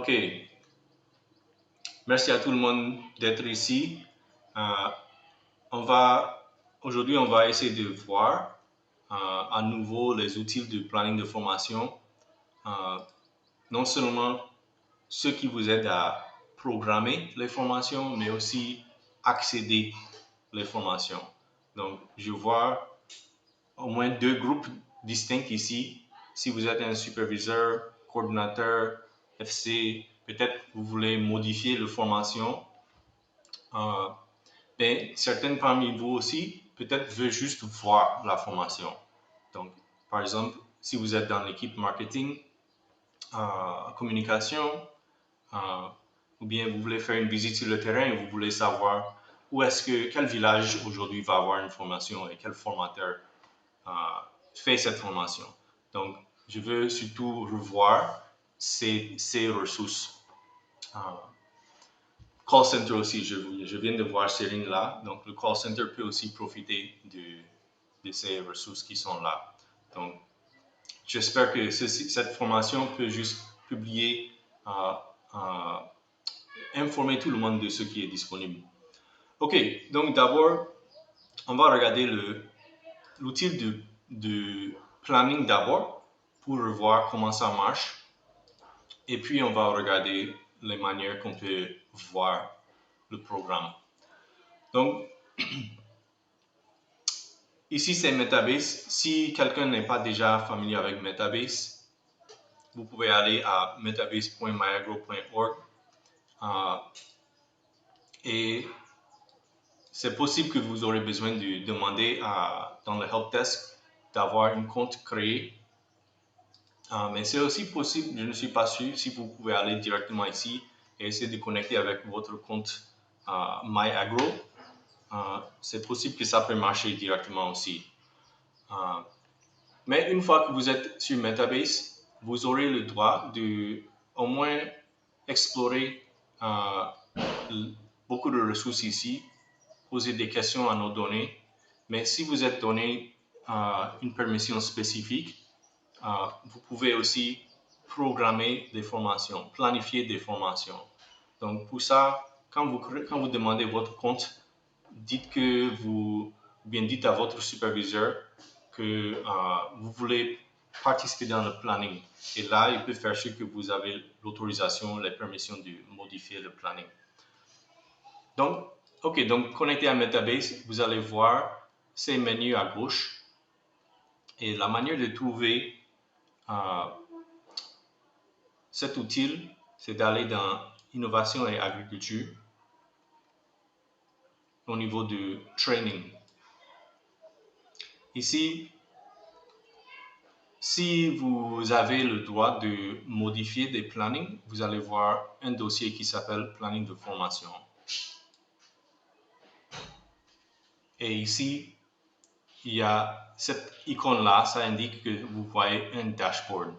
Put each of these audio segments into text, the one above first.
OK. Merci à tout le monde d'être ici. Aujourd'hui, on va essayer de voir à nouveau les outils de planning de formation. Non seulement ceux qui vous aident à programmer les formations, mais aussi accéder les formations. Donc, je vois au moins deux groupes distincts ici. Si vous êtes un superviseur, coordinateur, FC, peut-être vous voulez modifier la formation. Certaines parmi vous aussi, peut-être veulent juste voir la formation. Donc, par exemple, si vous êtes dans l'équipe marketing, communication, ou bien vous voulez faire une visite sur le terrain et vous voulez savoir quel village aujourd'hui va avoir une formation et quel formateur fait cette formation. Donc, je veux surtout revoir ces ressources. Call center aussi, je viens de voir ces lignes-là. Donc, le call center peut aussi profiter de ces ressources qui sont là. Donc, j'espère que cette formation peut juste publier, informer tout le monde de ce qui est disponible. OK, donc d'abord, on va regarder l'outil de planning d'abord pour voir comment ça marche. Et puis, on va regarder les manières qu'on peut voir le programme. Donc, ici, c'est Metabase. Si quelqu'un n'est pas déjà familier avec Metabase, vous pouvez aller à metabase.myagro.org et c'est possible que vous aurez besoin de demander dans le help desk d'avoir un compte créé. Mais c'est aussi possible, je ne suis pas sûr, si vous pouvez aller directement ici et essayer de connecter avec votre compte MyAgro. C'est possible que ça peut marcher directement aussi. Mais une fois que vous êtes sur Metabase, vous aurez le droit de au moins explorer beaucoup de ressources ici, poser des questions à nos données. Mais si vous êtes donné une permission spécifique, vous pouvez aussi programmer des formations, planifier des formations. Donc pour ça, quand vous demandez votre compte, dites à votre superviseur que vous voulez participer dans le planning. Et là, il peut faire sûr que vous avez l'autorisation, les permissions de modifier le planning. Donc, OK, donc connecté à Metabase, vous allez voir ces menus à gauche. Et la manière de trouver cet outil, c'est d'aller dans Innovation et Agriculture au niveau de Training. Ici, si vous avez le droit de modifier des plannings, vous allez voir un dossier qui s'appelle Planning de formation. Et ici, il y a cette icône-là, ça indique que vous voyez un dashboard,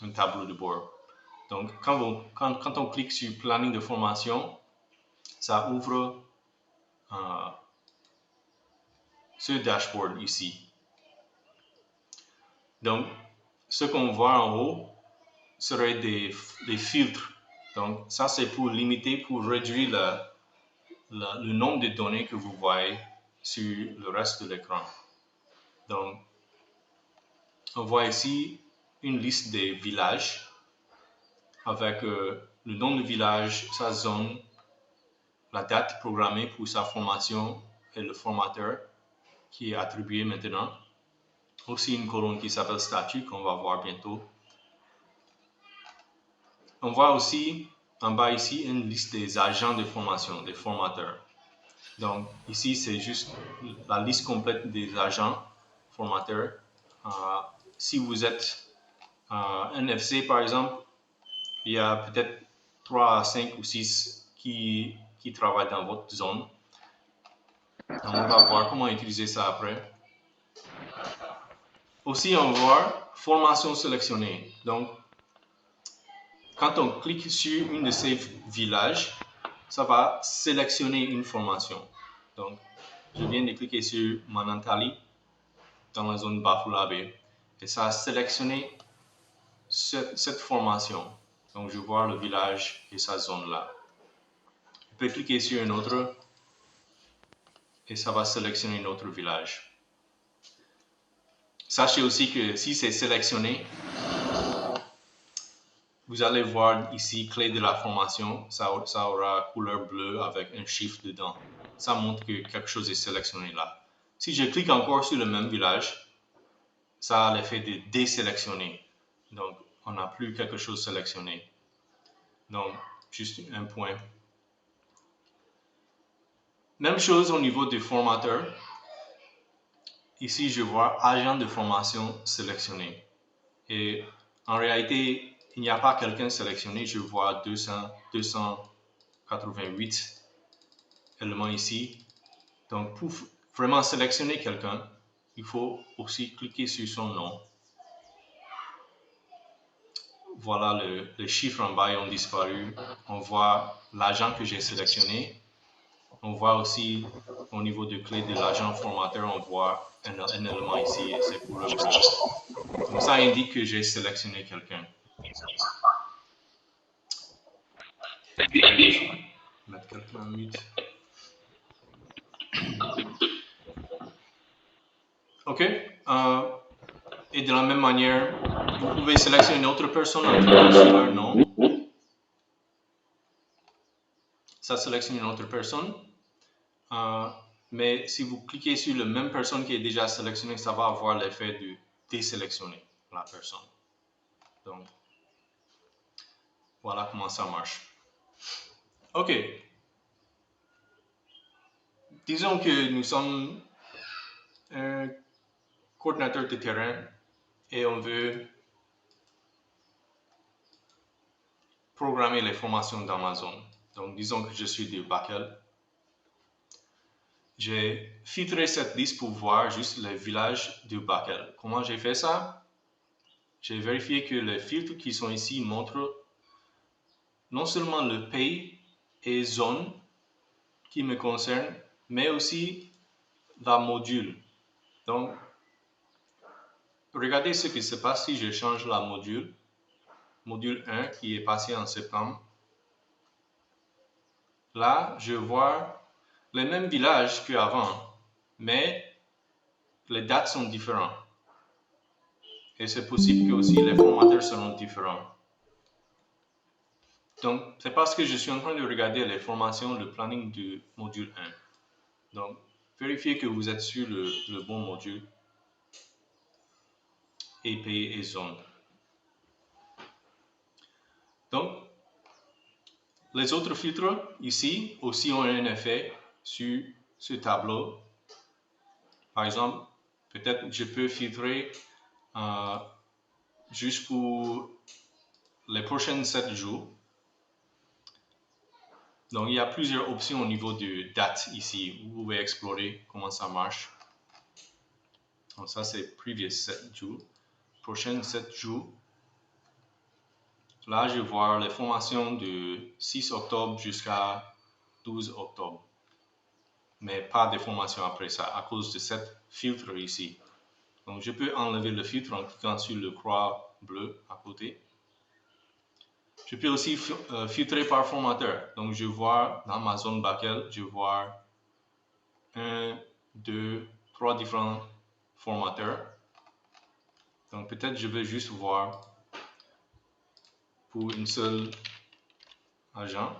un tableau de bord. Donc, quand on clique sur Planning de formation, ça ouvre ce dashboard ici. Donc, ce qu'on voit en haut serait des filtres. Donc, ça, c'est pour limiter, pour réduire le nombre de données que vous voyez sur le reste de l'écran. Donc, on voit ici une liste des villages avec le nom du village, sa zone, la date programmée pour sa formation et le formateur qui est attribué maintenant. Aussi une colonne qui s'appelle statut qu'on va voir bientôt. On voit aussi en bas ici une liste des agents de formation, des formateurs. Donc ici c'est juste la liste complète des agents formateurs. Si vous êtes un FC par exemple, il y a peut-être 3 à 5 ou 6 qui travaillent dans votre zone. Donc on va voir comment utiliser ça après. Aussi on voit formation sélectionnée. Donc quand on clique sur une de ces villages, ça va sélectionner une formation. Donc, je viens de cliquer sur Manantali dans la zone Bafulabe et ça a sélectionné cette formation. Donc, je vois le village et sa zone là. Je peux cliquer sur un autre et ça va sélectionner un autre village. Sachez aussi que si c'est sélectionné, vous allez voir ici clé de la formation, ça aura couleur bleue avec un chiffre dedans. Ça montre que quelque chose est sélectionné là. Si je clique encore sur le même village, ça a l'effet de désélectionner. Donc, on n'a plus quelque chose sélectionné. Donc, juste un point. Même chose au niveau du formateur. Ici, je vois agent de formation sélectionné. Et en réalité, il n'y a pas quelqu'un sélectionné. Je vois 288 éléments ici. Donc, pour vraiment sélectionner quelqu'un, il faut aussi cliquer sur son nom. Voilà, les chiffres en bas ont disparu. On voit l'agent que j'ai sélectionné. On voit aussi au niveau de clé de l'agent formateur, on voit un élément ici et c'est couleur bleue. Donc ça indique que j'ai sélectionné quelqu'un. Mettre quelqu'un en mute. OK. Et de la même manière, vous pouvez sélectionner une autre personne en cliquant sur leur nom. Ça sélectionne une autre personne. Mais si vous cliquez sur la même personne qui est déjà sélectionnée, ça va avoir l'effet de désélectionner la personne. Donc, voilà comment ça marche. OK. Disons que nous sommes un coordinateur de terrain et on veut programmer les formations d'Amazon. Donc, disons que je suis de Bakel. J'ai filtré cette liste pour voir juste les villages de Bakel. Comment j'ai fait ça? J'ai vérifié que les filtres qui sont ici montrent non seulement le pays et zone qui me concerne, mais aussi la module. Donc, regardez ce qui se passe si je change la module 1 qui est passé en septembre. Là, je vois les mêmes villages qu'avant, mais les dates sont différentes. Et c'est possible que aussi les formateurs seront différents. Donc, c'est parce que je suis en train de regarder les formations, le planning du module 1. Donc, vérifiez que vous êtes sur le bon module et pays et zone. Donc, les autres filtres ici aussi ont un effet sur ce tableau. Par exemple, peut-être je peux filtrer juste pour les prochains 7 jours. Donc, il y a plusieurs options au niveau de date ici. Vous pouvez explorer comment ça marche. Donc, ça, c'est previous 7 jours. Prochains 7 jours. Là, je vois les formations de 6 octobre jusqu'à 12 octobre. Mais pas de formation après ça, à cause de cette filtre ici. Donc, je peux enlever le filtre en cliquant sur le croix bleu à côté. Je peux aussi filtrer par formateur. Donc, je vois dans ma zone Bakel, je vois 1, 2, 3 différents formateurs. Donc, peut-être je veux juste voir pour une seule agent,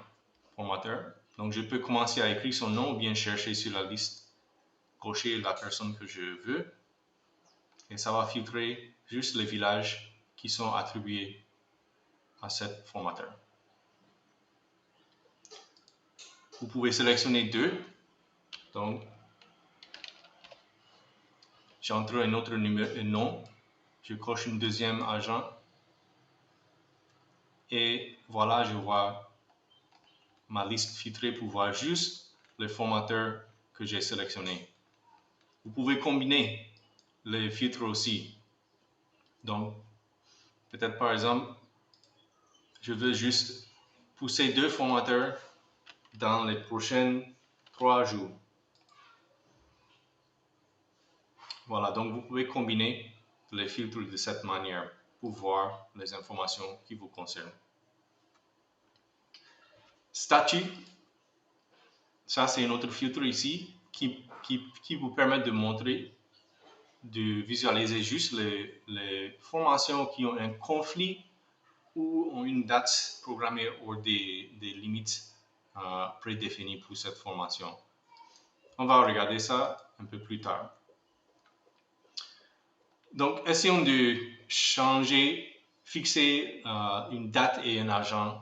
formateur. Donc, je peux commencer à écrire son nom ou bien chercher sur la liste, cocher la personne que je veux. Et ça va filtrer juste les villages qui sont attribués à cet formateur. Vous pouvez sélectionner 2. Donc, j'entre un autre nom. Je coche une deuxième agent. Et voilà, je vois ma liste filtrée pour voir juste les formateurs que j'ai sélectionnés. Vous pouvez combiner les filtres aussi. Donc, peut-être par exemple, je veux juste pousser 2 formateurs dans les prochains 3 jours. Voilà, donc vous pouvez combiner les filtres de cette manière pour voir les informations qui vous concernent. Statut, ça c'est notre filtre ici qui vous permet de montrer, de visualiser juste les formations qui ont un conflit ou ont une date programmée ou des limites prédéfinies pour cette formation. On va regarder ça un peu plus tard. Donc, essayons de changer, fixer une date et un agent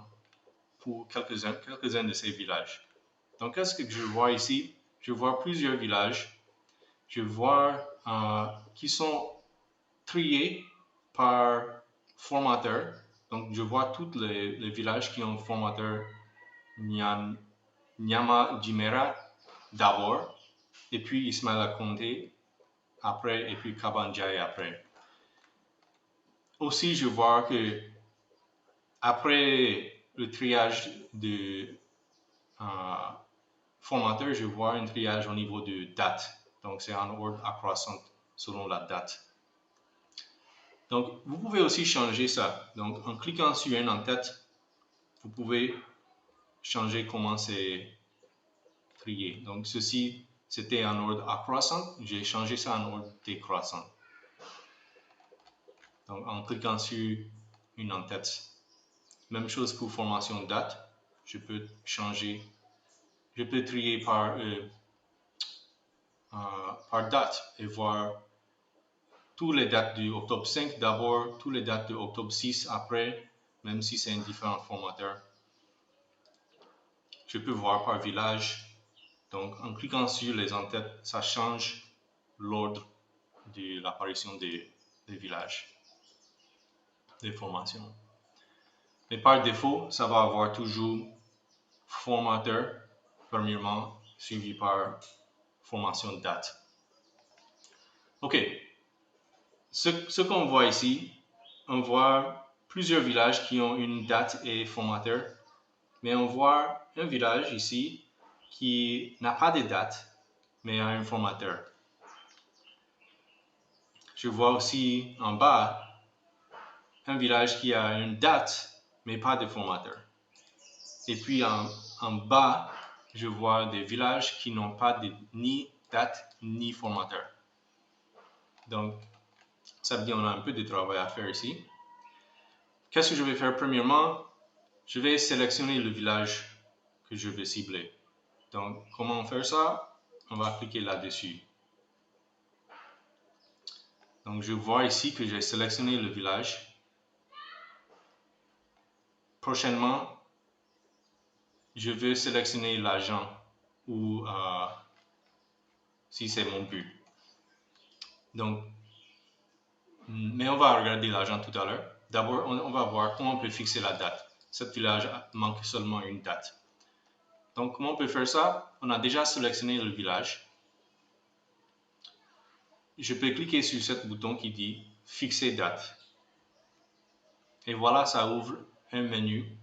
pour quelques-uns de ces villages. Donc, qu'est-ce que je vois ici? Je vois plusieurs villages. Je vois qui sont triés par formateur. Donc, je vois tous les villages qui ont formateur Nyama Jimera d'abord, et puis Ismaila Conté après, et puis Kabanjai après. Aussi, je vois que après le triage de formateur, je vois un triage au niveau de date. Donc, c'est en ordre accroissant selon la date. Donc, vous pouvez aussi changer ça. Donc, en cliquant sur un en-tête, vous pouvez changer comment c'est trié. Donc, ceci, c'était en ordre accroissant. J'ai changé ça en ordre décroissant. Donc, en cliquant sur une en-tête. Même chose pour formation date. Je peux changer, je peux trier par date et voir toutes les dates du octobre 5 d'abord, toutes les dates de octobre 6 après, même si c'est un différent formateur. Je peux voir par village. Donc, en cliquant sur les en-têtes, ça change l'ordre de l'apparition des villages, des formations. Mais par défaut, ça va avoir toujours formateur, premièrement, suivi par formation date. OK. Ce qu'on voit ici, on voit plusieurs villages qui ont une date et formateur, mais on voit un village ici qui n'a pas de date, mais a un formateur. Je vois aussi en bas un village qui a une date, mais pas de formateur. Et puis en bas, je vois des villages qui n'ont pas ni date ni formateur. Donc, ça veut dire qu'on a un peu de travail à faire ici. Qu'est-ce que je vais faire premièrement? Je vais sélectionner le village que je veux cibler. Donc, comment faire ça? On va cliquer là-dessus. Donc, je vois ici que j'ai sélectionné le village. Prochainement, je veux sélectionner l'agent ou si c'est mon but. Donc, mais on va regarder l'agent tout à l'heure. D'abord, on va voir comment on peut fixer la date. Cet village manque seulement une date. Donc, comment on peut faire ça? On a déjà sélectionné le village. Je peux cliquer sur ce bouton qui dit « Fixer date ». Et voilà, ça ouvre un menu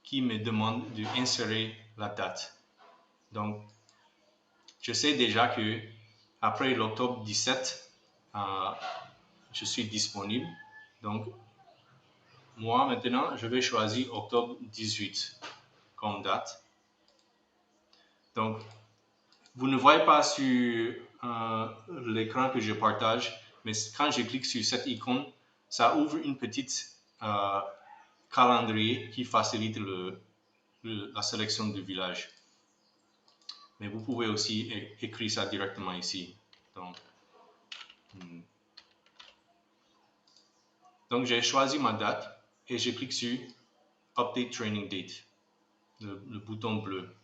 qui me demande d'insérer la date. Donc, je sais déjà que après l'octobre 17, je suis disponible. Donc, moi, maintenant, je vais choisir octobre 18 comme date. Donc, vous ne voyez pas sur l'écran que je partage, mais quand je clique sur cette icône, ça ouvre une petite calendrier qui facilite la sélection du village. Mais vous pouvez aussi écrire ça directement ici. Donc j'ai choisi ma date et je clique sur Update Training Date, le bouton bleu.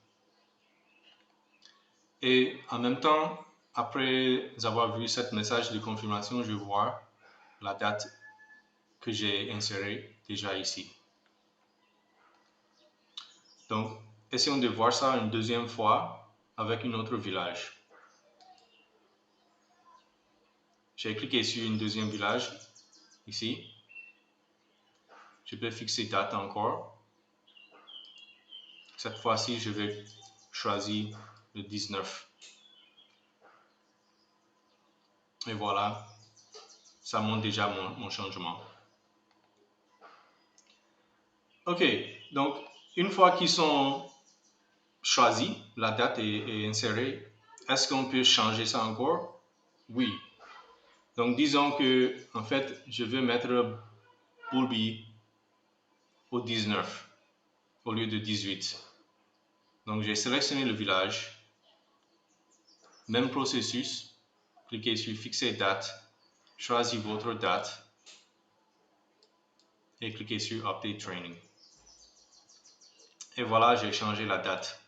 Et en même temps, après avoir vu ce message de confirmation, je vois la date que j'ai insérée déjà ici. Donc, essayons de voir ça une deuxième fois avec un autre village. J'ai cliqué sur un deuxième village, ici. Je peux fixer date encore. Cette fois-ci, je vais choisir le 19. Et voilà, ça montre déjà mon changement. OK, donc une fois qu'ils sont choisis, la date est insérée, est-ce qu'on peut changer ça encore? Oui. Donc, disons que, en fait, je veux mettre Boulby au 19 au lieu de 18. Donc, j'ai sélectionné le village. Même processus. Cliquez sur Fixer date. Choisissez votre date. Et cliquez sur Update Training. Et voilà, j'ai changé la date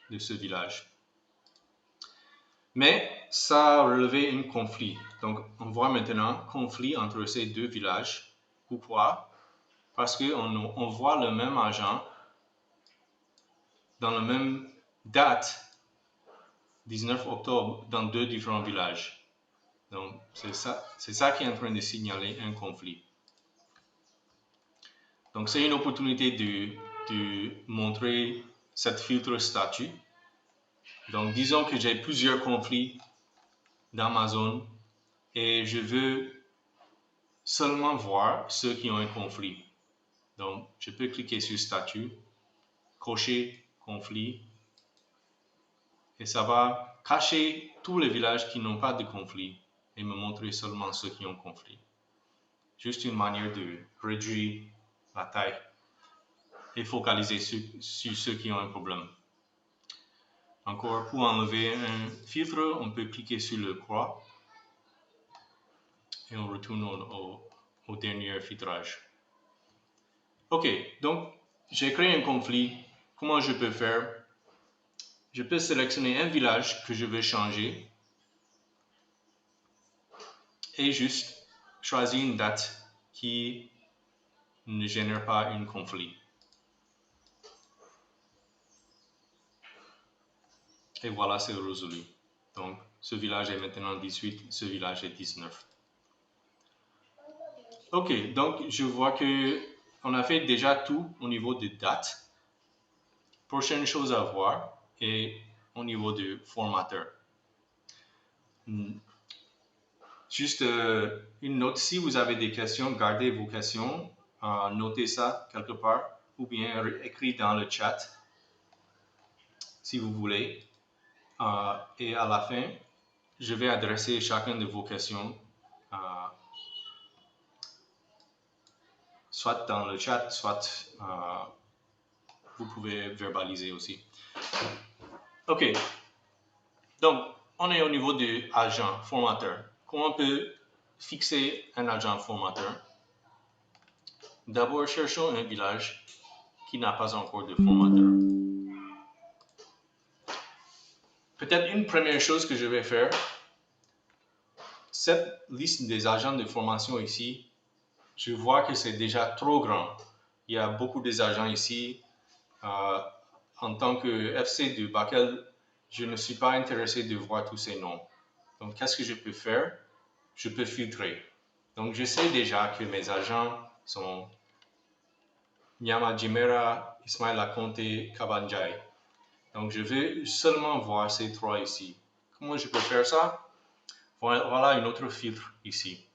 de ce village. Mais ça a relevé un conflit. Donc, on voit maintenant conflit entre ces deux villages. Pourquoi? Parce qu'on voit le même agent dans la même date, 19 octobre, dans deux différents villages. Donc, c'est ça qui est en train de signaler un conflit. Donc, c'est une opportunité de montrer cette filtre statut. Donc, disons que j'ai plusieurs conflits dans ma zone et je veux seulement voir ceux qui ont un conflit. Donc, je peux cliquer sur statut, cocher conflit et ça va cacher tous les villages qui n'ont pas de conflit et me montrer seulement ceux qui ont conflit. Juste une manière de réduire la taille et focaliser sur ceux qui ont un problème. Encore, pour enlever un filtre, on peut cliquer sur le croix et on retourne au dernier filtrage. Ok, donc j'ai créé un conflit. Comment je peux faire? Je peux sélectionner un village que je veux changer et juste choisir une date qui ne génère pas un conflit. Et voilà, c'est résolu. Donc, ce village est maintenant 18, ce village est 19. Ok, donc je vois qu'on a fait déjà tout au niveau de date. Prochaine chose à voir est au niveau du formateur. Juste une note, si vous avez des questions, gardez vos questions, notez ça quelque part ou bien écrivez dans le chat si vous voulez. Et à la fin, je vais adresser chacune de vos questions, soit dans le chat, soit vous pouvez verbaliser aussi. Ok, donc on est au niveau du agent formateur. Comment on peut fixer un agent formateur? D'abord, cherchons un village qui n'a pas encore de formateur. Peut-être une première chose que je vais faire, cette liste des agents de formation ici, je vois que c'est déjà trop grand. Il y a beaucoup d'agents ici. En tant que FC de Bakel, je ne suis pas intéressé de voir tous ces noms. Donc, qu'est-ce que je peux faire? Je peux filtrer. Donc, je sais déjà que mes agents sont Nyama Jimera, Ismail Akonte, Kabanjai. Donc, je vais seulement voir ces trois ici. Comment je peux faire ça? Voilà un autre filtre ici.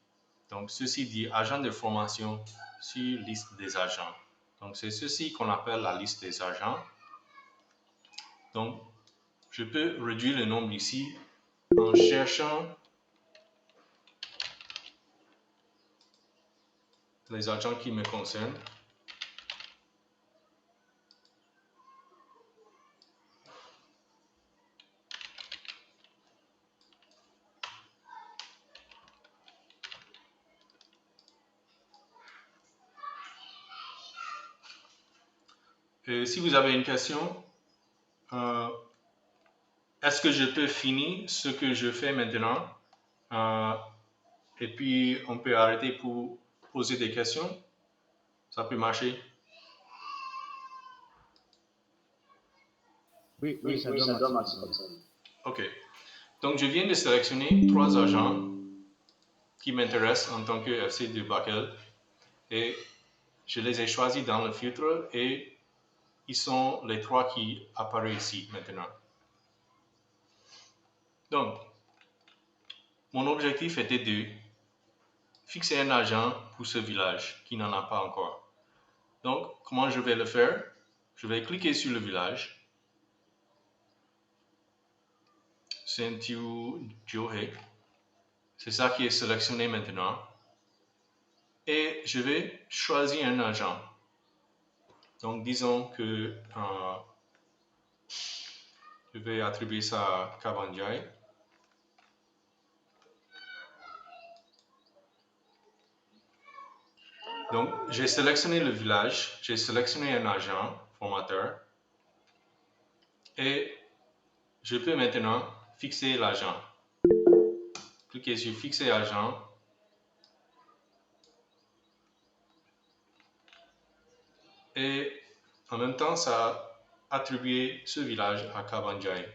Donc, ceci dit agent de formation sur liste des agents. Donc, c'est ceci qu'on appelle la liste des agents. Donc, je peux réduire le nombre ici en cherchant les agents qui me concernent. Si vous avez une question, est-ce que je peux finir ce que je fais maintenant et puis on peut arrêter pour poser des questions? Ça peut marcher? Oui, ça doit marcher comme ça. Ok. Donc, je viens de sélectionner trois agents qui m'intéressent en tant que FC de Bakel et je les ai choisis dans le filtre et ils sont les trois qui apparaissent ici maintenant. Donc, mon objectif était de fixer un agent pour ce village qui n'en a pas encore. Donc, comment je vais le faire? Je vais cliquer sur le village. Sentiu Johei. C'est ça qui est sélectionné maintenant. Et je vais choisir un agent. Donc, disons que je vais attribuer ça à Kabanjai. Donc, j'ai sélectionné le village, j'ai sélectionné un agent, formateur, et je peux maintenant fixer l'agent. Cliquez sur Fixer agent. Et en même temps, ça a attribué ce village à Kabanjai.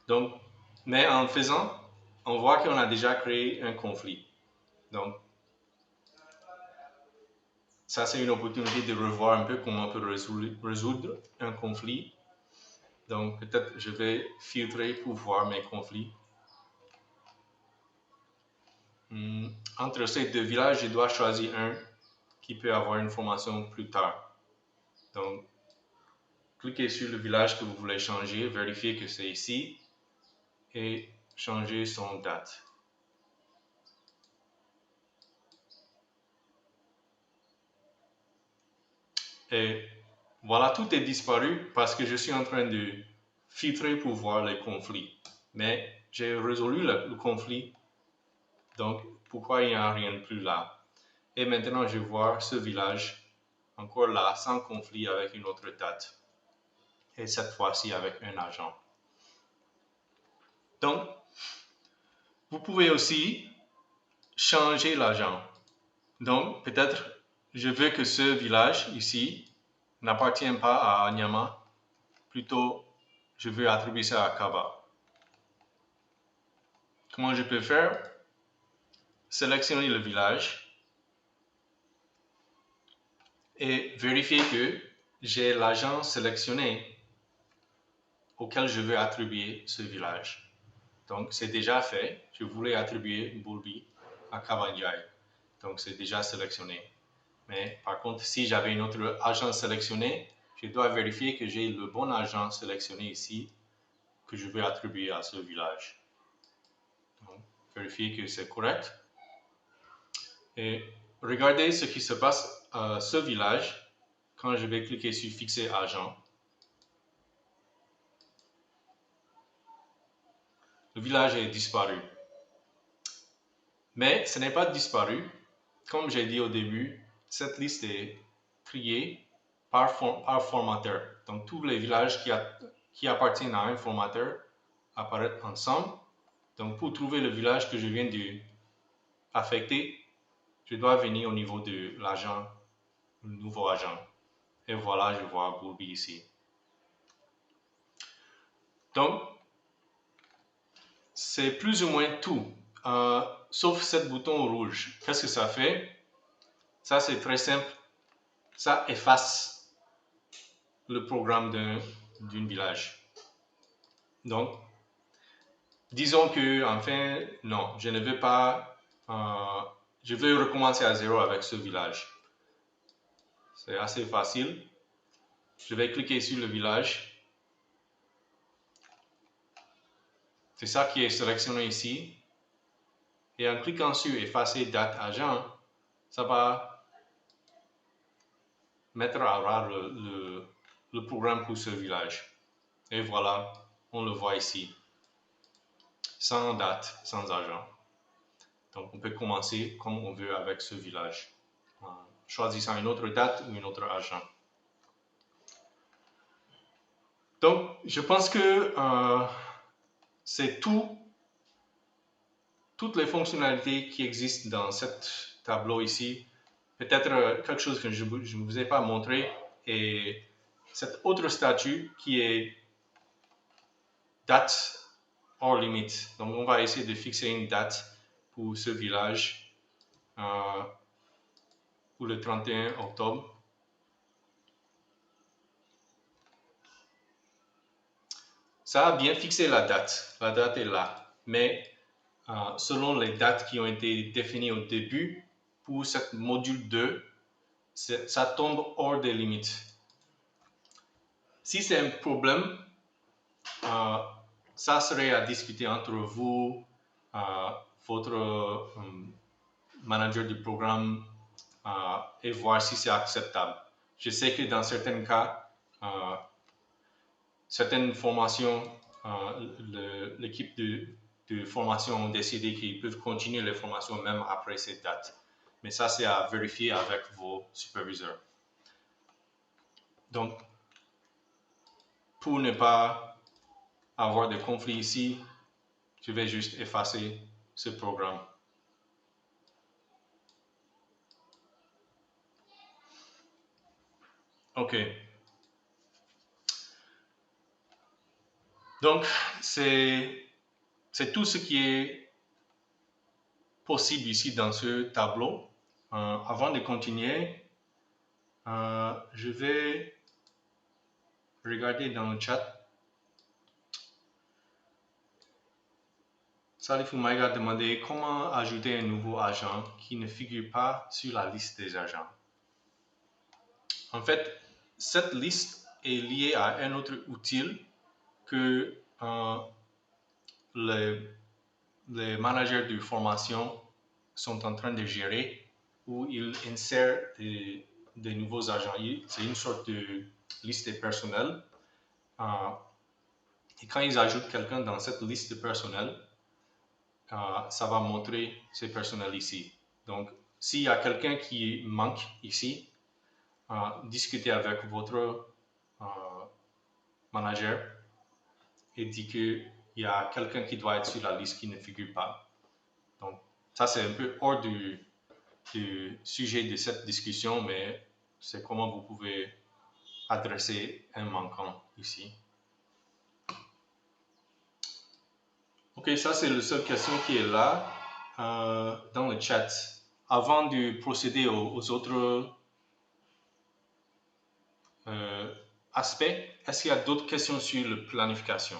Donc, mais en le faisant, on voit qu'on a déjà créé un conflit. Donc, ça, c'est une opportunité de revoir un peu comment on peut résoudre un conflit. Donc, peut-être je vais filtrer pour voir mes conflits. Entre ces deux villages, je dois choisir un qui peut avoir une formation plus tard. Donc, cliquez sur le village que vous voulez changer, vérifiez que c'est ici et changer son date. Et voilà, tout est disparu parce que je suis en train de filtrer pour voir les conflits. Mais j'ai résolu le conflit, donc pourquoi il n'y a rien de plus là? Et maintenant, je vois ce village encore là, sans conflit, avec une autre date. Et cette fois-ci avec un agent. Donc, vous pouvez aussi changer l'agent. Donc, peut-être, je veux que ce village ici n'appartient pas à Nyama. Plutôt, je veux attribuer ça à Kaba. Comment je peux faire? Sélectionner le village et vérifier que j'ai l'agent sélectionné auquel je veux attribuer ce village. Donc, c'est déjà fait. Je voulais attribuer Bulbi à Kabanjai. Donc, c'est déjà sélectionné. Mais par contre, si j'avais un autre agent sélectionné, je dois vérifier que j'ai le bon agent sélectionné ici que je veux attribuer à ce village. Donc, vérifier que c'est correct. Et regardez ce qui se passe à ce village quand je vais cliquer sur Fixer agent. Le village est disparu. Mais ce n'est pas disparu. Comme j'ai dit au début, cette liste est triée par formateur. Donc, tous les villages qui appartiennent à un formateur apparaissent ensemble. Donc, pour trouver le village que je viens d'affecter, je dois venir au niveau de l'agent, le nouveau agent. Et voilà, je vois Bulbi ici. Donc, c'est plus ou moins tout, sauf ce bouton rouge. Qu'est-ce que ça fait? Ça, c'est très simple. Ça efface le programme d'un village. Donc, disons que, enfin, non, je ne veux pas, je veux recommencer à zéro avec ce village. C'est assez facile. Je vais cliquer sur le village. C'est ça qui est sélectionné ici. Et en cliquant sur effacer date agent, ça va mettre à rare le programme pour ce village. Et voilà, on le voit ici. Sans date, sans agent. Donc on peut commencer comme on veut avec ce village, en choisissant une autre date ou un autre agent. Donc je pense que c'est toutes les fonctionnalités qui existent dans ce tableau ici. Peut-être quelque chose que je ne vous ai pas montré est cet autre statut qui est date hors limite. Donc on va essayer de fixer une date pour ce village pour le 31 octobre. Ça a bien fixé la date. La date est là. Mais selon les dates qui ont été définies au début, pour ce module 2, ça tombe hors des limites. Si c'est un problème, ça serait à discuter entre vous, votre manager du programme, et voir si c'est acceptable. Je sais que dans certains cas, certaines formations, l'équipe de formation ont décidé qu'ils peuvent continuer les formations même après cette date. Mais ça, c'est à vérifier avec vos superviseurs. Donc, pour ne pas avoir de conflit ici, je vais juste effacer ce programme. OK. Donc, c'est tout ce qui est possible ici dans ce tableau. Avant de continuer, je vais regarder dans le chat. Salif Oumaïga a demandé comment ajouter un nouveau agent qui ne figure pas sur la liste des agents. En fait, cette liste est liée à un autre outil que les managers de formation sont en train de gérer, où ils insèrent des nouveaux agents. C'est une sorte de liste de personnel. Et quand ils ajoutent quelqu'un dans cette liste de personnel, ça va montrer ces personnels ici. Donc, s'il y a quelqu'un qui manque ici, discutez avec votre manager et dites qu'il y a quelqu'un qui doit être sur la liste qui ne figure pas. Donc, ça, c'est un peu hors du sujet de cette discussion, mais c'est comment vous pouvez adresser un manquant ici. OK, ça, c'est la seule question qui est là dans le chat. Avant de procéder aux autres aspects, est-ce qu'il y a d'autres questions sur la planification?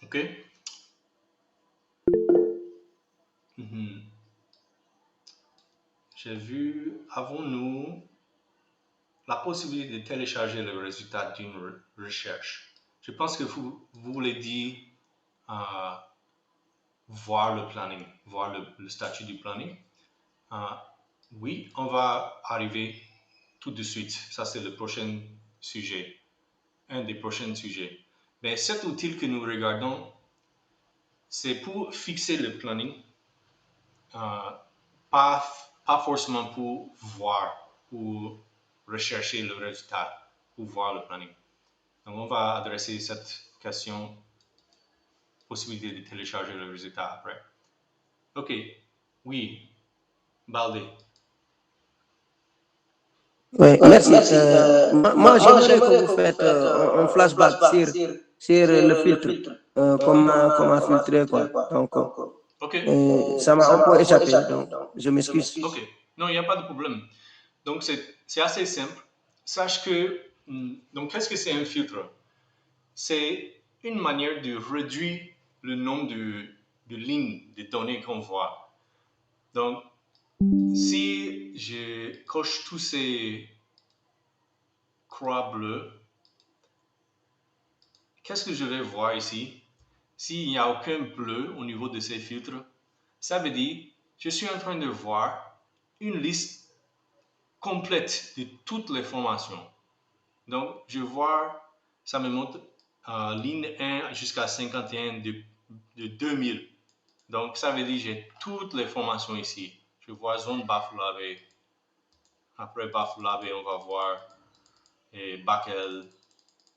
OK. J'ai vu, avons-nous la possibilité de télécharger le résultat d'une recherche? Je pense que vous voulez dire voir le planning, voir le statut du planning. Oui, on va arriver tout de suite. Ça, c'est le prochain sujet, un des prochains sujets. Mais cet outil que nous regardons, c'est pour fixer le planning, pas forcément pour voir, pour rechercher le résultat, pour voir le planning. Donc, on va adresser cette question, possibilité de télécharger le résultat après. OK, oui, Balde. Oui, merci. Moi, j'aimerais que vous faites un flashback sur le filtre, comment filtrer, quoi. Donc, ça m'a un peu échappé, donc je m'excuse. OK, non, il n'y a pas de problème. Donc, c'est assez simple. Sache que, donc, qu'est-ce que c'est un filtre? C'est une manière de réduire le nombre de lignes de données qu'on voit. Donc, si je coche tous ces croix bleues, qu'est-ce que je vais voir ici? S'il n'y a aucun bleu au niveau de ces filtres, ça veut dire que je suis en train de voir une liste complète de toutes les formations. Donc, je vois, ça me montre ligne 1 jusqu'à 51 de 2000. Donc, ça veut dire que j'ai toutes les formations ici. Je vois zone Bafoulavé. Après Bafoulavé, on va voir Bakel.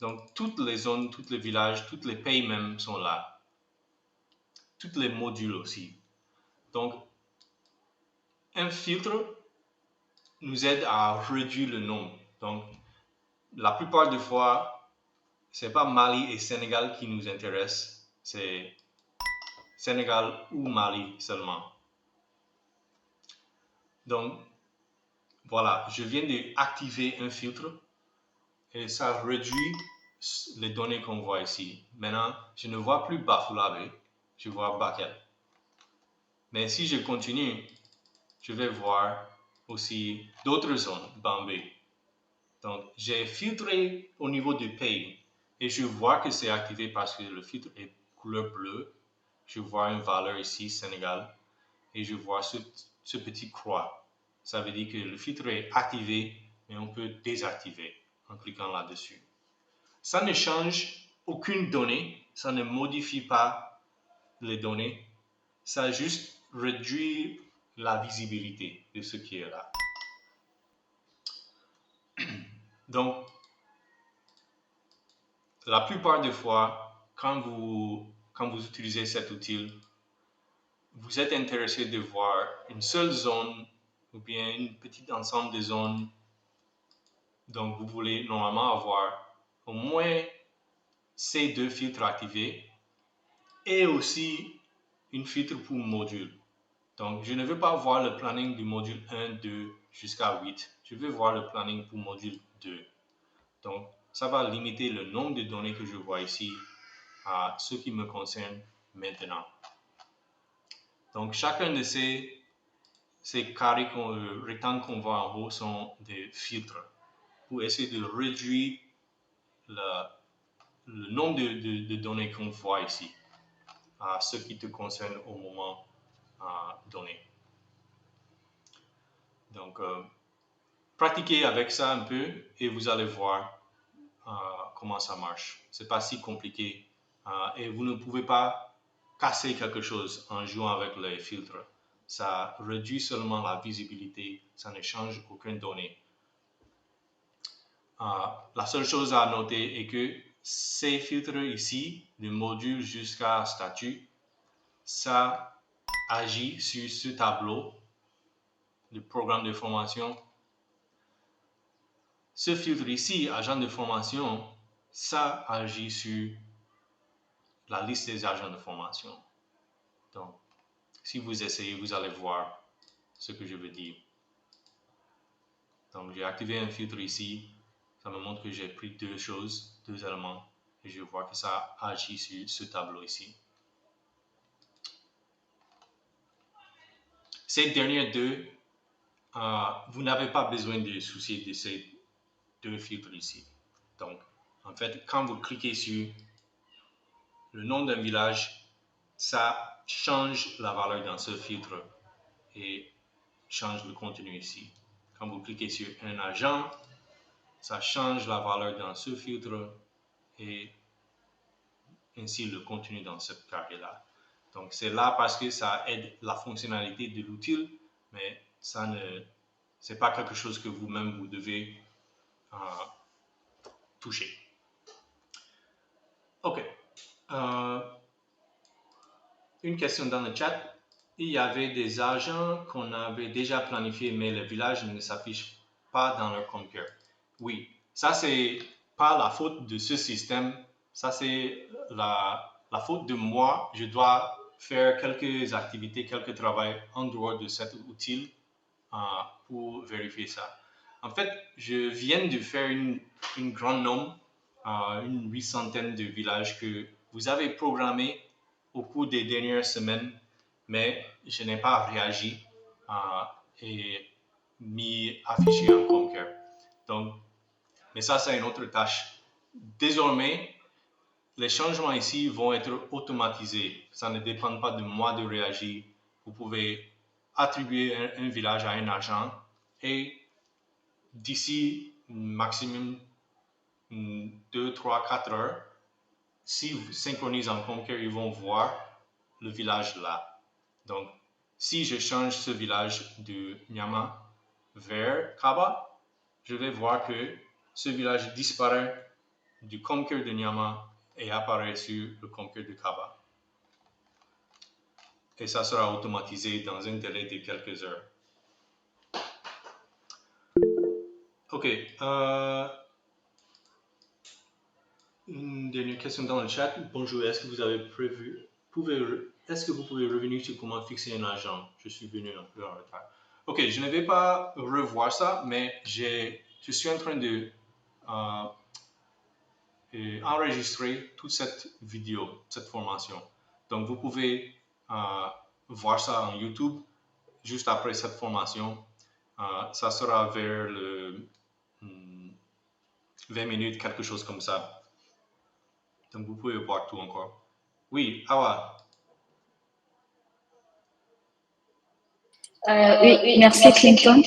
Donc, toutes les zones, tous les villages, tous les pays même sont là. Tous les modules aussi. Donc, un filtre nous aide à réduire le nombre. Donc, la plupart des fois, ce n'est pas Mali et Sénégal qui nous intéressent, c'est Sénégal ou Mali seulement. Donc, voilà, je viens d'activer un filtre et ça réduit les données qu'on voit ici. Maintenant, je ne vois plus Bafulabe, je vois Bakel. Mais si je continue, je vais voir aussi d'autres zones, Bambé. Donc, j'ai filtré au niveau du pays et je vois que c'est activé parce que le filtre est couleur bleue. Je vois une valeur ici, Sénégal, et je vois ce petit croix. Ça veut dire que le filtre est activé, mais on peut désactiver en cliquant là-dessus. Ça ne change aucune donnée, ça ne modifie pas les données, ça juste réduit la visibilité de ce qui est là. Donc, la plupart des fois, quand vous utilisez cet outil, vous êtes intéressé de voir une seule zone ou bien une petite ensemble de zones. Donc, vous voulez normalement avoir au moins ces deux filtres activés et aussi une filtre pour module. Donc, je ne veux pas voir le planning du module 1, 2 jusqu'à 8. Je veux voir le planning pour module 2. Donc, ça va limiter le nombre de données que je vois ici à ce qui me concerne maintenant. Donc, chacun de ces carrés rectangles qu'on voit en haut sont des filtres pour essayer de réduire le nombre de données qu'on voit ici à ce qui te concerne au moment donné. Donc, pratiquez avec ça un peu et vous allez voir comment ça marche. C'est pas si compliqué et vous ne pouvez pas casser quelque chose en jouant avec les filtres. Ça réduit seulement la visibilité, ça ne change aucune donnée. La seule chose à noter est que ces filtres ici, du module jusqu'à statut, ça agit sur ce tableau de programme de formation. Ce filtre ici, agent de formation, ça agit sur la liste des agents de formation. Donc, si vous essayez, vous allez voir ce que je veux dire. Donc, j'ai activé un filtre ici. Ça me montre que j'ai pris deux éléments, et je vois que ça agit sur ce tableau ici. Ces dernières deux, vous n'avez pas besoin de soucier de ces deux filtres ici. Donc, en fait, quand vous cliquez sur le nom d'un village, ça change la valeur dans ce filtre et change le contenu ici. Quand vous cliquez sur un agent, ça change la valeur dans ce filtre et ainsi le contenu dans ce carré-là. Donc, c'est là parce que ça aide la fonctionnalité de l'outil, mais ça ne, c'est pas quelque chose que vous-même vous devez toucher. OK. Une question dans le chat. Il y avait des agents qu'on avait déjà planifiés, mais le village ne s'affiche pas dans leur compteur. Oui, ça c'est pas la faute de ce système, ça c'est la faute de moi. Je dois faire quelques activités, quelques travaux en dehors de cet outil pour vérifier ça. En fait, je viens de faire une grande nombre, une 800aine de villages que vous avez programmés au cours des dernières semaines, mais je n'ai pas réagi et mis affiché en Conquer. Donc, mais ça, c'est une autre tâche. Désormais, les changements ici vont être automatisés. Ça ne dépend pas de moi de réagir. Vous pouvez attribuer un village à un agent et d'ici maximum 2, 3, 4 heures, si vous synchronisez en Conquer, ils vont voir le village là. Donc, si je change ce village de Nyama vers Kaba, je vais voir que ce village disparaît du Conquer de Nyama et apparaît sur le Conquer de Kaba. Et ça sera automatisé dans un délai de quelques heures. OK. Une dernière question dans le chat. Bonjour, est-ce que vous avez est-ce que vous pouvez revenir sur comment fixer un agent? Je suis venu un peu en retard. Ok, je ne vais pas revoir ça, mais je suis en train de enregistrer toute cette vidéo, cette formation. Donc, vous pouvez voir ça en YouTube juste après cette formation. Ça sera vers le 20 minutes, quelque chose comme ça. Donc, vous pouvez voir tout encore. Oui, Awa. Oui, merci Clinton.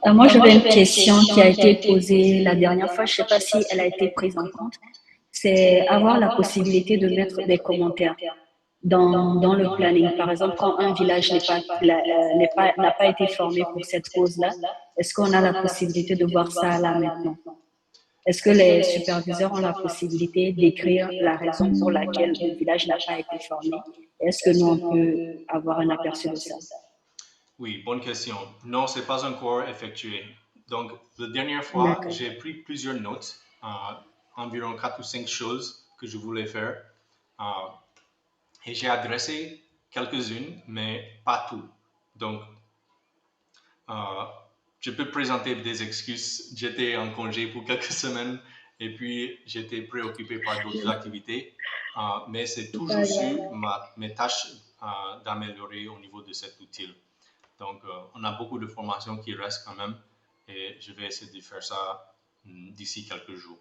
Moi, j'avais une question qui a été posée la dernière fois. Je ne sais pas si elle a été prise en compte. C'est avoir la possibilité de mettre des commentaires dans le planning. Par exemple, quand un village n'a pas été formé pour cette cause-là, est-ce qu'on a la possibilité de voir ça là maintenant? Est-ce que les superviseurs ont la possibilité d'écrire la raison pour laquelle le village n'a pas été formé? Est-ce que nous, on peut avoir un aperçu de ça? Oui, bonne question. Non, ce n'est pas encore effectué. Donc, la dernière fois, j'ai pris plusieurs notes, environ 4 ou 5 choses que je voulais faire. Et j'ai adressé quelques-unes, mais pas tout. Donc, je peux présenter des excuses. J'étais en congé pour quelques semaines et puis j'étais préoccupé par d'autres activités. Mais c'est toujours sur mes tâches d'améliorer au niveau de cet outil. Donc, on a beaucoup de formations qui restent quand même et je vais essayer de faire ça d'ici quelques jours.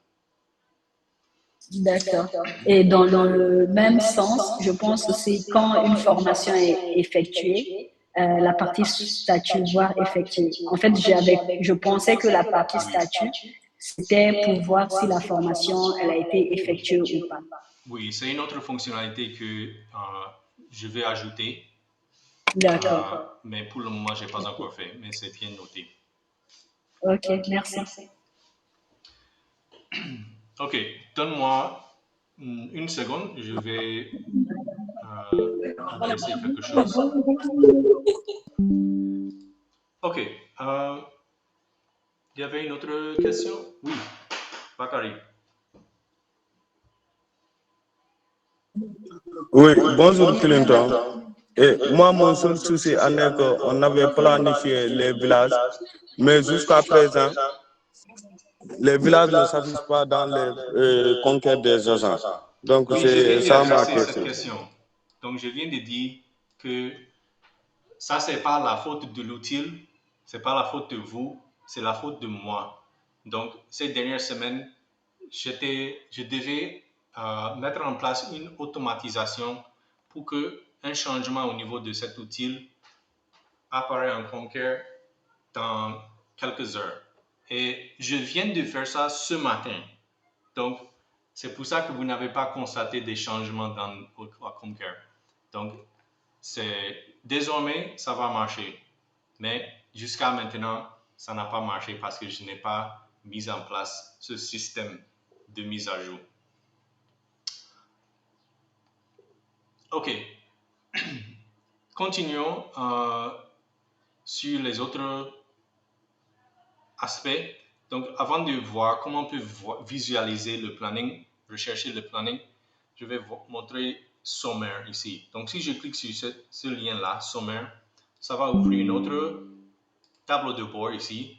D'accord. Et dans le même sens, je pense aussi quand une formation est effectuée, la partie statut voire effectuée. En fait, je pensais que la partie statut, c'était pour voir si la formation elle a été effectuée ou pas. Oui, c'est une autre fonctionnalité que je vais ajouter. D'accord. Mais pour le moment, je n'ai pas encore fait, mais c'est bien noté. Ok, merci. Ok, donne-moi une seconde, je vais adresser quelque chose. Ok, il y avait une autre question? Oui, Bakary. Oui, bonjour Clinton. Et moi, mon seul souci en est qu'on avait planifié les villages, mais jusqu'à présent, les villages ne s'affichent pas dans les conquêtes des agents. Donc, Oui, je viens c'est ça ma d'adresser cette question. question. Donc, je viens de dire que ça, ce n'est pas la faute de l'outil, ce n'est pas la faute de vous, c'est la faute de moi. Donc, ces dernières semaines, je devais mettre en place une automatisation pour qu'un changement au niveau de cet outil apparaisse en Conquer dans quelques heures. Et je viens de faire ça ce matin. Donc, c'est pour ça que vous n'avez pas constaté des changements dans Conquer. Donc, désormais, ça va marcher. Mais jusqu'à maintenant, ça n'a pas marché parce que je n'ai pas mis en place ce système de mise à jour. OK. Continuons sur les autres aspects. Donc, avant de voir comment on peut visualiser le planning, rechercher le planning, je vais vous montrer sommaire ici. Donc, si je clique sur ce lien-là, sommaire, ça va ouvrir une autre tableau de bord ici,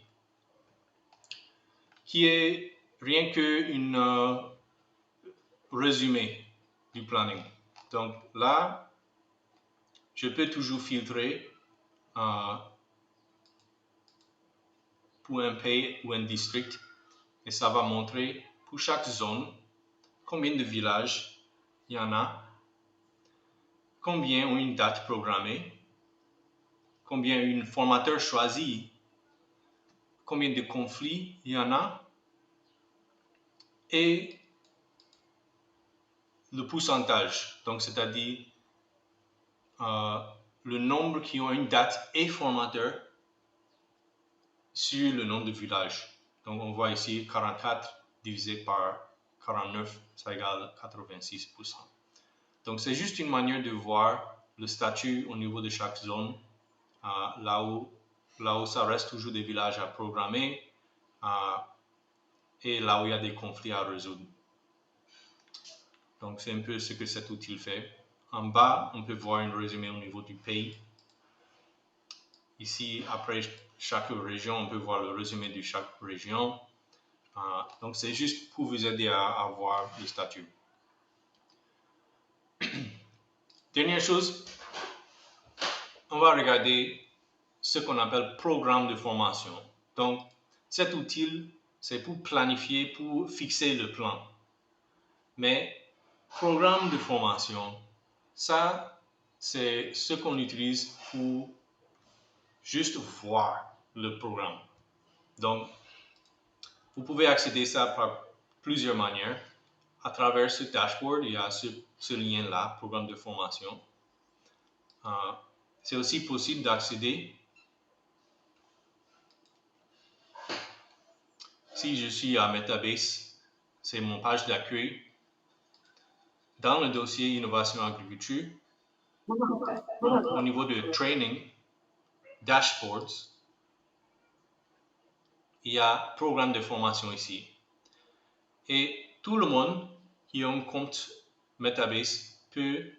qui est rien qu'un résumé du planning. Donc là, je peux toujours filtrer pour un pays ou un district et ça va montrer pour chaque zone combien de villages il y en a, combien ont une date programmée, combien un formateur choisi, combien de conflits il y en a et le pourcentage, donc c'est-à-dire le nombre qui ont une date et formateur sur le nombre de villages. Donc on voit ici 44 divisé par 49, ça égale 86%. Donc c'est juste une manière de voir le statut au niveau de chaque zone, là où ça reste toujours des villages à programmer et là où il y a des conflits à résoudre. Donc c'est un peu ce que cet outil fait. En bas, on peut voir un résumé au niveau du pays. Ici, après chaque région, on peut voir le résumé de chaque région. Donc, c'est juste pour vous aider à voir le statut. Dernière chose, on va regarder ce qu'on appelle programme de formation. Donc, cet outil, c'est pour planifier, pour fixer le plan. Mais programme de formation, ça, c'est ce qu'on utilise pour juste voir le programme. Donc, vous pouvez accéder à ça par plusieurs manières. À travers ce dashboard, il y a ce lien-là, programme de formation. C'est aussi possible d'accéder. Si je suis à Metabase, c'est mon page d'accueil. Dans le dossier Innovation Agriculture, au niveau de Training, Dashboards, il y a Programme de formation ici. Et tout le monde qui a un compte Metabase peut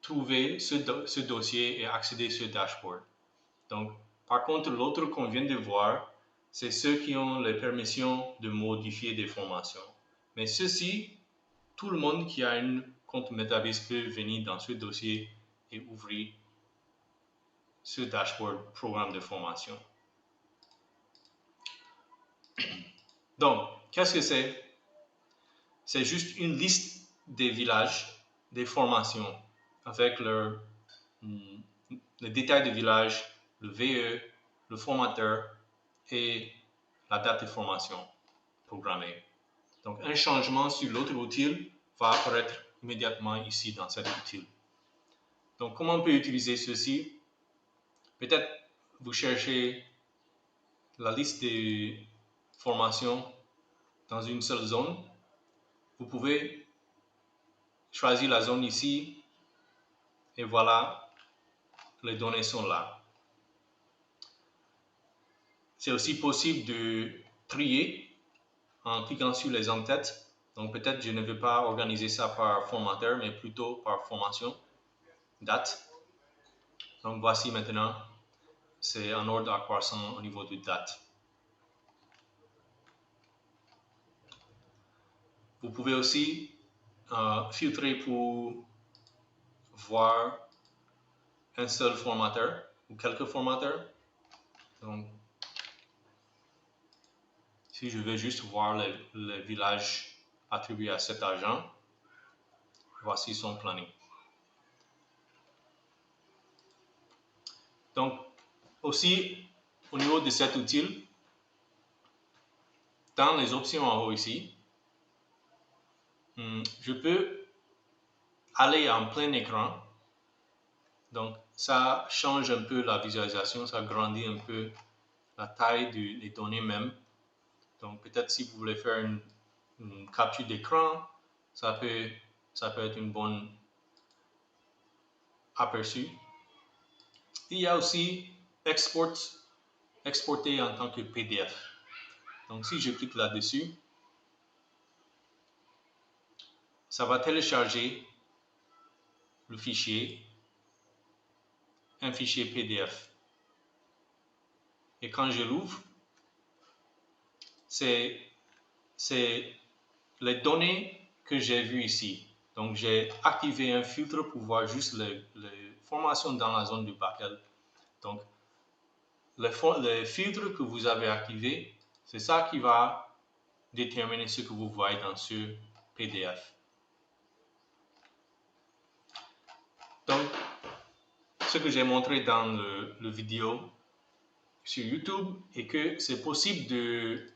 trouver ce dossier et accéder à ce dashboard. Donc, par contre, l'autre qu'on vient de voir, c'est ceux qui ont les permissions de modifier des formations. Mais ceci, tout le monde qui a un compte Metabase peut venir dans ce dossier et ouvrir ce dashboard programme de formation. Donc, qu'est-ce que c'est? C'est juste une liste des villages, des formations, avec le détail du village, le VE, le formateur et la date de formation programmée. Donc, un changement sur l'autre outil va apparaître immédiatement ici dans cet outil. Donc, comment on peut utiliser ceci? Peut-être vous cherchez la liste des formations dans une seule zone. Vous pouvez choisir la zone ici et voilà, les données sont là. C'est aussi possible de trier en cliquant sur les en-têtes. Donc peut-être je ne veux pas organiser ça par formateur, mais plutôt par formation, date. Donc voici maintenant, c'est en ordre accroissant au niveau de date. Vous pouvez aussi filtrer pour voir un seul formateur ou quelques formateurs. Donc, si je veux juste voir les villages attribués à cet agent, voici son planning. Donc, aussi, au niveau de cet outil, dans les options en haut ici, je peux aller en plein écran. Donc, ça change un peu la visualisation, ça grandit un peu la taille des données même. Donc, peut-être si vous voulez faire une capture d'écran, ça peut être une bonne aperçu. Il y a aussi exporter en tant que PDF. Donc, si je clique là-dessus, ça va télécharger le fichier, un fichier PDF. Et quand je l'ouvre, c'est les données que j'ai vues ici. Donc, j'ai activé un filtre pour voir juste les formations dans la zone du Bakel. Donc, les filtres que vous avez activés, c'est ça qui va déterminer ce que vous voyez dans ce PDF. Donc, ce que j'ai montré dans le vidéo sur YouTube est que c'est possible de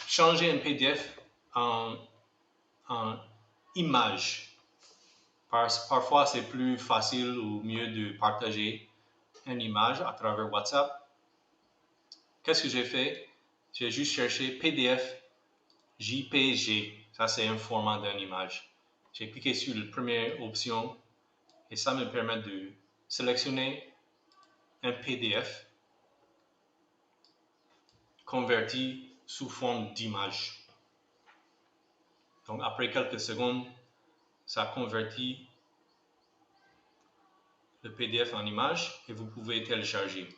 changer un PDF en image. Parfois, c'est plus facile ou mieux de partager une image à travers WhatsApp. Qu'est-ce que j'ai fait? J'ai juste cherché PDF JPG. Ça, c'est un format d'une image. J'ai cliqué sur la première option et ça me permet de sélectionner un PDF converti sous forme d'image. Donc, après quelques secondes, ça convertit le PDF en image et vous pouvez télécharger.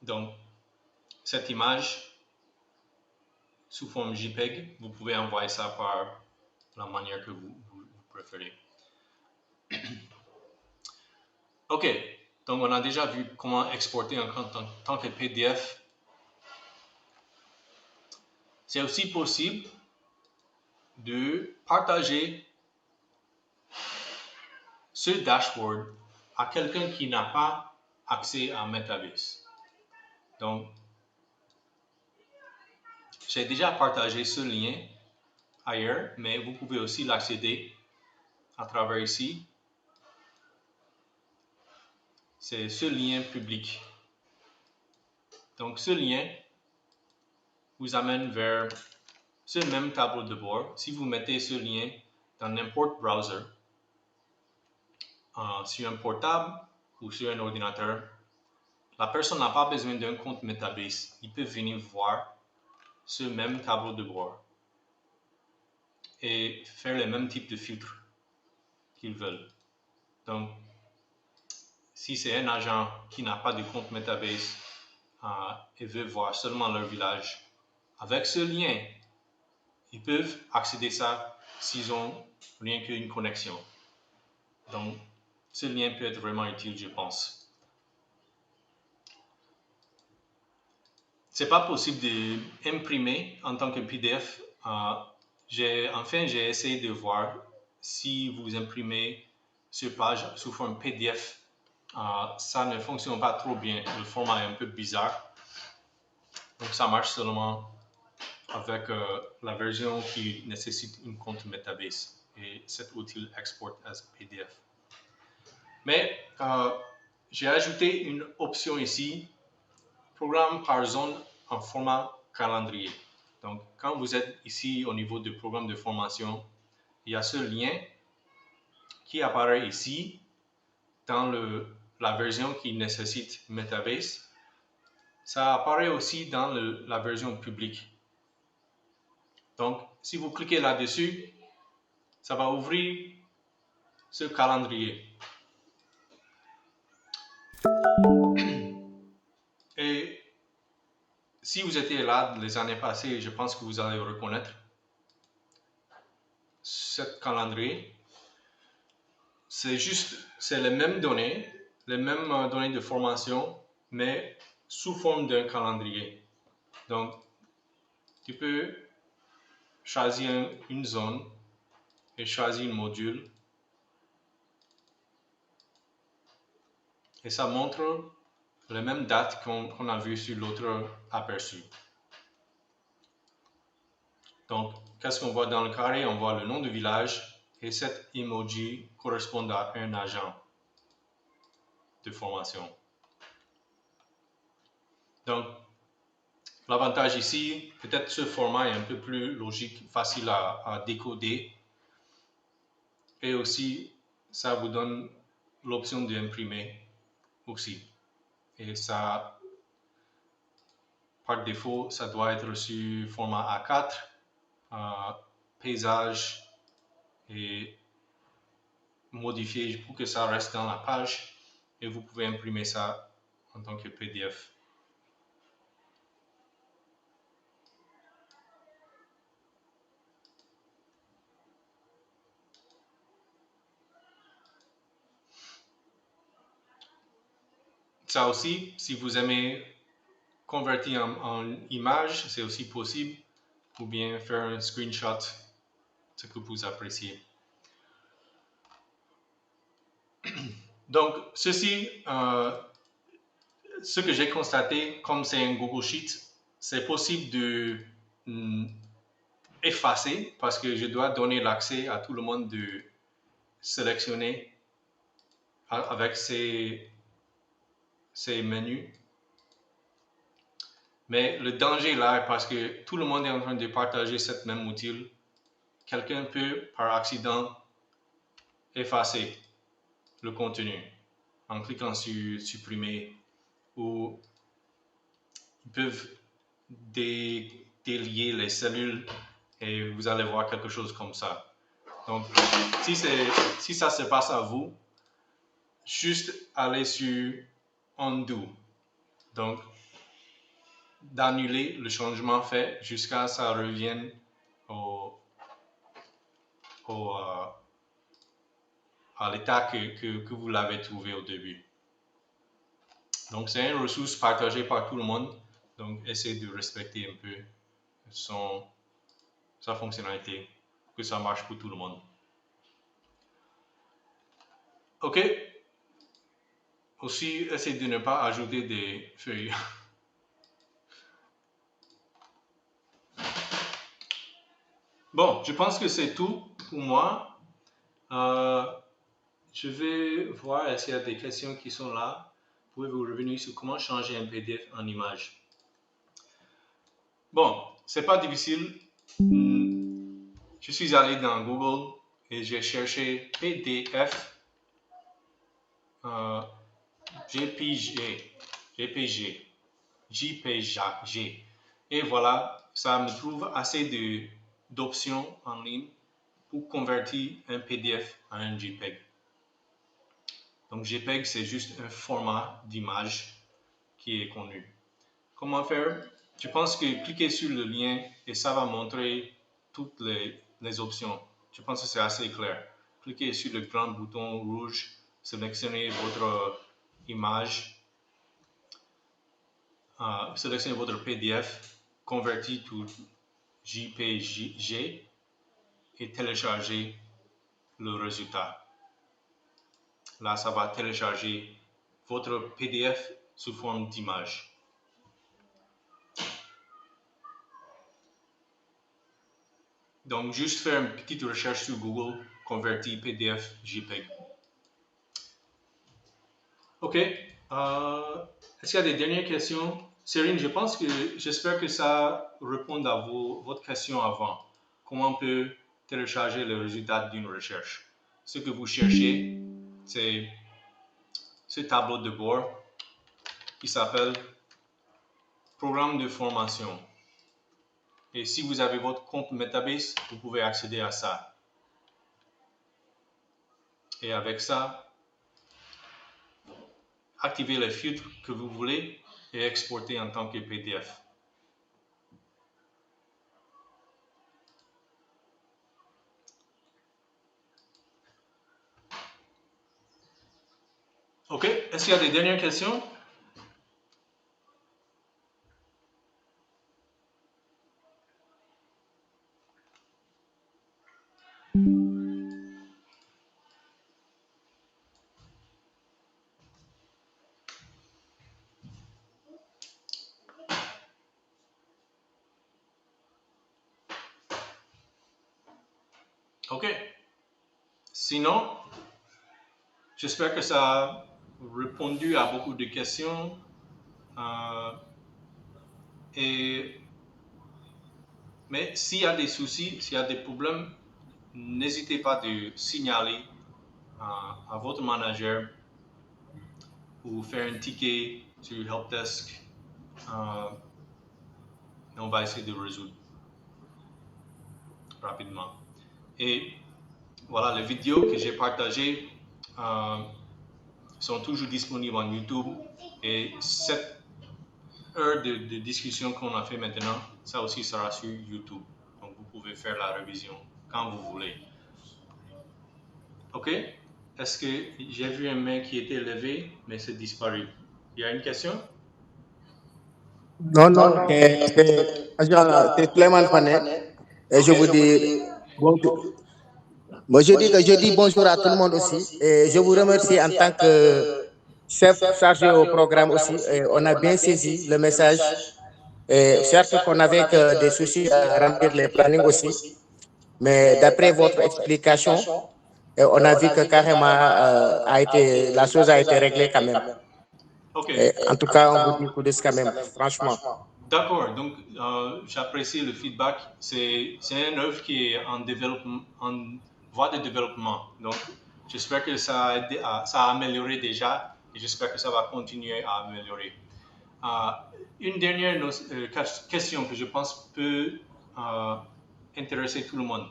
Donc, cette image sous forme JPEG, vous pouvez envoyer ça par la manière que vous préférez. OK, donc on a déjà vu comment exporter en tant que PDF. C'est aussi possible de partager ce dashboard à quelqu'un qui n'a pas accès à Metabase. Donc, j'ai déjà partagé ce lien ailleurs, mais vous pouvez aussi l'accéder à travers ici. C'est ce lien public. Donc, ce lien vous amène vers ce même tableau de bord. Si vous mettez ce lien dans n'importe browser, sur un portable ou sur un ordinateur, la personne n'a pas besoin d'un compte Metabase. Il peut venir voir ce même tableau de bord et faire le même type de filtre qu'ils veulent. Donc, si c'est un agent qui n'a pas de compte Metabase et veut voir seulement leur village, avec ce lien, ils peuvent accéder à ça s'ils ont rien qu'une connexion. Donc, ce lien peut être vraiment utile, je pense. C'est pas possible d'imprimer en tant que PDF. J'ai essayé de voir si vous imprimez sur page sous forme PDF. Ça ne fonctionne pas trop bien. Le format est un peu bizarre. Donc, ça marche seulement avec la version qui nécessite un compte Metabase. Et cet outil export as PDF. Mais j'ai ajouté une option ici, programme par zone en format calendrier. Donc, quand vous êtes ici au niveau du programme de formation, il y a ce lien qui apparaît ici dans la version qui nécessite Metabase. Ça apparaît aussi dans la version publique. Donc, si vous cliquez là-dessus, ça va ouvrir ce calendrier. Et si vous étiez là les années passées, je pense que vous allez reconnaître ce calendrier. C'est les mêmes données de formation, mais sous forme d'un calendrier. Donc, tu peux choisir une zone et choisir un module. Et ça montre les mêmes dates qu'on a vues sur l'autre aperçu. Donc, qu'est-ce qu'on voit dans le carré? On voit le nom du village et cet emoji correspond à un agent de formation. Donc, l'avantage ici, peut-être ce format est un peu plus logique, facile à décoder. Et aussi, ça vous donne l'option d'imprimer aussi. Et ça, par défaut, ça doit être sur format A4, paysage et modifié pour que ça reste dans la page. Et vous pouvez imprimer ça en tant que PDF. Ça aussi, si vous aimez convertir en image, c'est aussi possible, ou bien faire un screenshot, ce que vous appréciez. Donc, ceci, ce que j'ai constaté, comme c'est un Google Sheet, c'est possible de effacer, parce que je dois donner l'accès à tout le monde de sélectionner avec ces menus. Mais le danger là, parce que tout le monde est en train de partager cette même outil, quelqu'un peut, par accident, effacer le contenu en cliquant sur supprimer, ou ils peuvent délier les cellules et vous allez voir quelque chose comme ça. Donc, si ça se passe à vous, juste allez sur Undo. Donc, d'annuler le changement fait jusqu'à ce que ça revienne à l'état que vous l'avez trouvé au début. Donc, c'est une ressource partagée par tout le monde. Donc, essayez de respecter un peu sa fonctionnalité, que ça marche pour tout le monde. OK. Aussi, essayez de ne pas ajouter des feuilles. Bon, je pense que c'est tout pour moi. Je vais voir s'il y a des questions qui sont là. Pouvez-vous revenir sur comment changer un PDF en image? Bon, c'est pas difficile. Je suis allé dans Google et j'ai cherché PDF JPG. Et voilà, ça me trouve assez d'options en ligne pour convertir un PDF à un JPEG. Donc JPEG, c'est juste un format d'image qui est connu. Comment faire? Je pense que cliquez sur le lien et ça va montrer toutes les options. Je pense que c'est assez clair. Cliquez sur le grand bouton rouge, sélectionnez votre image, sélectionnez votre PDF, convertissez tout JPG et téléchargez le résultat. Là, ça va télécharger votre PDF sous forme d'image. Donc, juste faire une petite recherche sur Google, convertir PDF JPEG. OK. Est-ce qu'il y a des dernières questions? Céline, j'espère que ça répond à votre question avant. Comment on peut télécharger le résultat d'une recherche? Ce que vous cherchez, c'est ce tableau de bord qui s'appelle Programme de formation. Et si vous avez votre compte Metabase, vous pouvez accéder à ça. Et avec ça, activez les filtres que vous voulez et exporter en tant que PDF. OK. Est-ce qu'il y a des dernières questions? OK. Sinon, j'espère que ça a répondu à beaucoup de questions. Mais s'il y a des soucis, s'il y a des problèmes, n'hésitez pas de signaler à votre manager ou faire un ticket sur Helpdesk. Et on va essayer de résoudre rapidement. Et voilà, les vidéos que j'ai partagées sont toujours disponibles en YouTube. Et cette heure de discussion qu'on a fait maintenant, ça aussi sera sur YouTube. Donc vous pouvez faire la révision quand vous voulez. OK? Est-ce que j'ai vu un main qui était levé, mais c'est disparu? Il y a une question? Non, c'est Clément Fanet. Et je vous dis bonjour. Moi, je dis bonjour à tout le monde aussi. Et je vous remercie en tant que chef chargé au programme aussi. Et on a bien saisi le message. Et certes qu'on avait que des soucis à remplir les plannings aussi. Mais d'après votre explication, on a vu que carrément la chose a été réglée quand même. Okay. En tout cas, on vous dit coup de quand même, franchement. D'accord, donc j'apprécie le feedback. C'est une œuvre qui est en voie de développement. Donc, j'espère que ça a amélioré déjà et j'espère que ça va continuer à améliorer. Une dernière question que je pense peut intéresser tout le monde.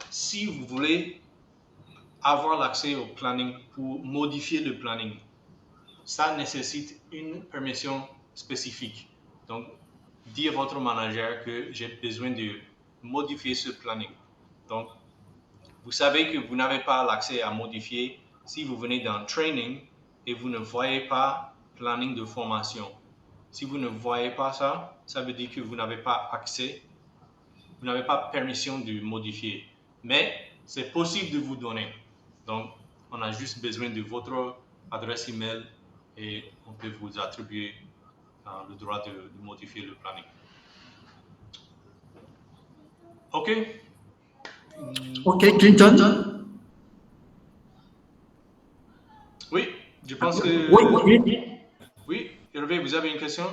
Si vous voulez avoir l'accès au planning pour modifier le planning, ça nécessite une permission spécifique. Donc, dire à votre manager que j'ai besoin de modifier ce planning. Donc, vous savez que vous n'avez pas l'accès à modifier si vous venez d'un training et vous ne voyez pas planning de formation. Si vous ne voyez pas ça, ça veut dire que vous n'avez pas accès, vous n'avez pas permission de modifier. Mais c'est possible de vous donner. Donc, on a juste besoin de votre adresse email et on peut vous attribuer le droit de modifier le planning. OK? OK, Clinton? Oui, je pense que... Oui, Hervé, vous avez une question?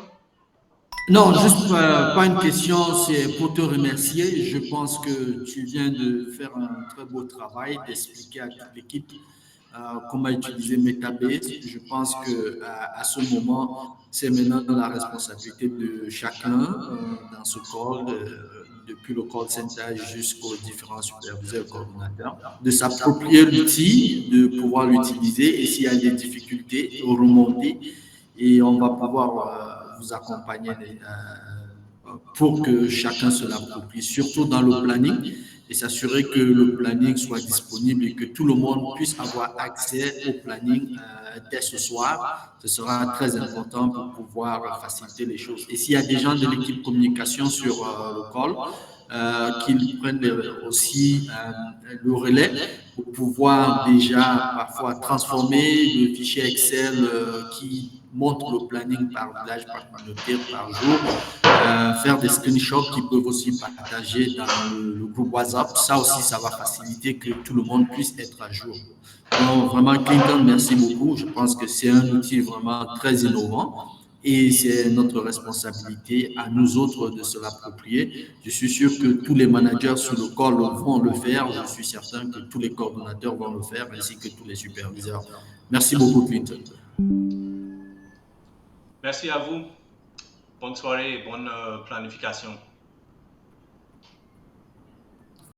Non, juste pas une question, c'est pour te remercier. Je pense que tu viens de faire un très beau travail, d'expliquer à toute l'équipe comment utiliser Metabase. Je pense que à ce moment, c'est maintenant la responsabilité de chacun dans ce call, depuis le call center jusqu'aux différents superviseurs coordinateurs, de s'approprier l'outil, de pouvoir l'utiliser et s'il y a des difficultés, remonter et on va pouvoir vous accompagner pour que chacun se l'approprie, surtout dans le planning, et s'assurer que le planning soit disponible et que tout le monde puisse avoir accès au planning dès ce soir. Ce sera très important pour pouvoir faciliter les choses. Et s'il y a des gens de l'équipe communication sur le call, qu'ils prennent aussi le relais pour pouvoir déjà parfois transformer le fichier Excel qui montre le planning par village, par communauté, par jour, faire des screenshots qui peuvent aussi partager dans le groupe WhatsApp. Ça aussi, ça va faciliter que tout le monde puisse être à jour. Donc, vraiment, Clinton, merci beaucoup. Je pense que c'est un outil vraiment très innovant et c'est notre responsabilité à nous autres de se l'approprier. Je suis sûr que tous les managers sur le call vont le faire. Je suis certain que tous les coordonnateurs vont le faire, ainsi que tous les superviseurs. Merci beaucoup, Clinton. Merci à vous. Bonne soirée et bonne planification.